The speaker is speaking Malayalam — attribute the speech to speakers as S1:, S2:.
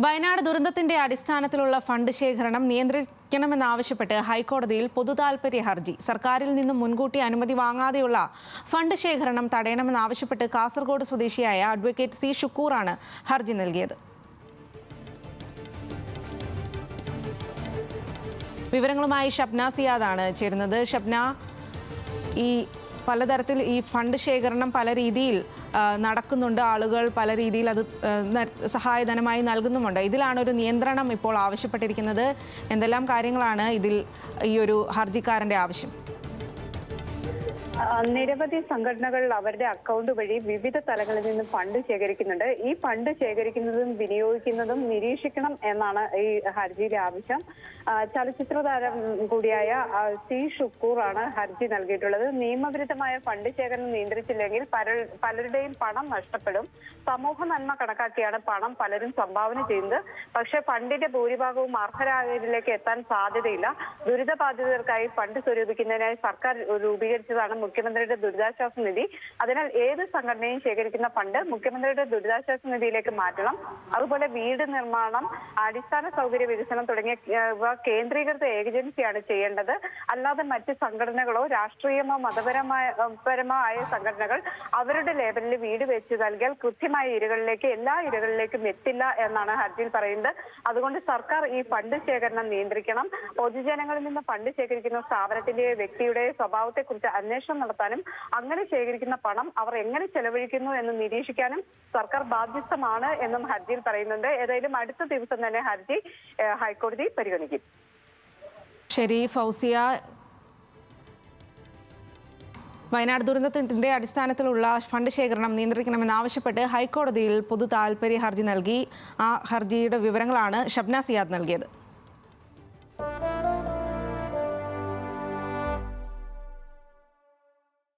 S1: വയനാട് ദുരന്തത്തിന്റെ അടിസ്ഥാനത്തിലുള്ള ഫണ്ട് ശേഖരണം നിയന്ത്രിക്കണമെന്നാവശ്യപ്പെട്ട് ഹൈക്കോടതിയിൽ പൊതുതാൽപര്യ ഹർജി. സർക്കാരിൽ നിന്നും മുൻകൂട്ടി അനുമതി വാങ്ങാതെയുള്ള ഫണ്ട് ശേഖരണം തടയണമെന്നാവശ്യപ്പെട്ട് കാസർഗോഡ് സ്വദേശിയായ അഡ്വക്കേറ്റ് സി ഷുക്കൂറാണ് ഹർജി നൽകിയത്. വിവരങ്ങളുമായി ഷബ്ന സിയാദാണ് ചേരുന്നത്. ഷബ്ന, ഈ പലതരത്തിൽ ഈ ഫണ്ട് ശേഖരണം പല രീതിയിൽ നടക്കുന്നുണ്ട്, ആളുകൾ പല രീതിയിൽ അത് സഹായധനമായി നൽകുന്നുമുണ്ട്. ഇതിലാണ് ഒരു നിയന്ത്രണം ഇപ്പോൾ ആവശ്യപ്പെട്ടിരിക്കുന്നത്. എന്തെല്ലാം കാര്യങ്ങളാണ് ഇതിൽ ഈ ഒരു ഹർജിക്കാരന്റെ ആവശ്യം?
S2: നിരവധി സംഘടനകൾ അവരുടെ അക്കൗണ്ട് വഴി വിവിധ തലങ്ങളിൽ നിന്ന് ഫണ്ട് ശേഖരിക്കുന്നുണ്ട്. ഈ ഫണ്ട് ശേഖരിക്കുന്നതും വിനിയോഗിക്കുന്നതും നിരീക്ഷിക്കണം എന്നാണ് ഈ ഹർജിയിലെ ആവശ്യം. ചലച്ചിത്ര താരം കൂടിയായ സി ഷുക്കൂറാണ് ഹർജി നൽകിയിട്ടുള്ളത്. നിയമവിരുദ്ധമായ ഫണ്ട് ശേഖരണം നിയന്ത്രിച്ചില്ലെങ്കിൽ പലരുടെയും പണം നഷ്ടപ്പെടും. സമൂഹ നന്മ കണക്കാക്കിയാണ് പണം പലരും സംഭാവന ചെയ്യുന്നത്. പക്ഷേ ഫണ്ടിന്റെ ഭൂരിഭാഗവും അർഹരായവരിലേക്ക് എത്താൻ സാധ്യതയില്ല. ദുരിതബാധിതർക്കായി ഫണ്ട് സ്വരൂപിക്കുന്നതിനായി സർക്കാർ രൂപീകരിച്ചതാണ് മുഖ്യമന്ത്രിയുടെ ദുരിതാശ്വാസ നിധി. അതിനാൽ ഏത് സംഘടനയും ശേഖരിക്കുന്ന ഫണ്ട് മുഖ്യമന്ത്രിയുടെ ദുരിതാശ്വാസ നിധിയിലേക്ക് മാറ്റണം. അതുപോലെ വീട് നിർമ്മാണം, അടിസ്ഥാന സൗകര്യ വികസനം തുടങ്ങിയ കേന്ദ്രീകൃത ഏജൻസിയാണ് ചെയ്യേണ്ടത്. അല്ലാതെ മറ്റ് സംഘടനകളോ രാഷ്ട്രീയമോ മതപരമായ സംഘടനകൾ അവരുടെ ലേബലിൽ വീട് വെച്ച് നൽകിയാൽ കൃത്യമായ ഇരകളിലേക്ക് എല്ലാ ഇരകളിലേക്കും എത്തില്ല എന്നാണ് ഹർജിയിൽ പറയുന്നത്. അതുകൊണ്ട് സർക്കാർ ഈ ഫണ്ട് ശേഖരണം നിയന്ത്രിക്കണം. പൊതുജനങ്ങളിൽ നിന്ന് ഫണ്ട് ശേഖരിക്കുന്ന സ്ഥാപനത്തിന്റെ വ്യക്തിയുടെ സ്വഭാവത്തെക്കുറിച്ച് അന്വേഷണം നടത്താനും അങ്ങനെ ശേഖരിക്കുന്ന പണം അവർ എങ്ങനെ ചെലവഴിക്കുന്നു എന്ന് നിരീക്ഷിക്കാനും സർക്കാർ ബാധ്യസ്ഥമാണ് എന്നും ഹർജിയിൽ പറയുന്നുണ്ട്. ഏതായാലും അടുത്ത ദിവസം തന്നെ ഹർജി ഹൈക്കോടതി പരിഗണിക്കും.
S1: ശരി ഫൗസിയ, വയനാട് ദുരന്തത്തിന്റെ അടിസ്ഥാനത്തിലുള്ള ഫണ്ട് ശേഖരണം നിയന്ത്രിക്കണമെന്നാവശ്യപ്പെട്ട് ഹൈക്കോടതിയിൽ പൊതു താൽപര്യ ഹർജി നൽകി. ആ ഹർജിയുടെ വിവരങ്ങളാണ് ഷബ്ന സിയാദ് നൽകിയത്.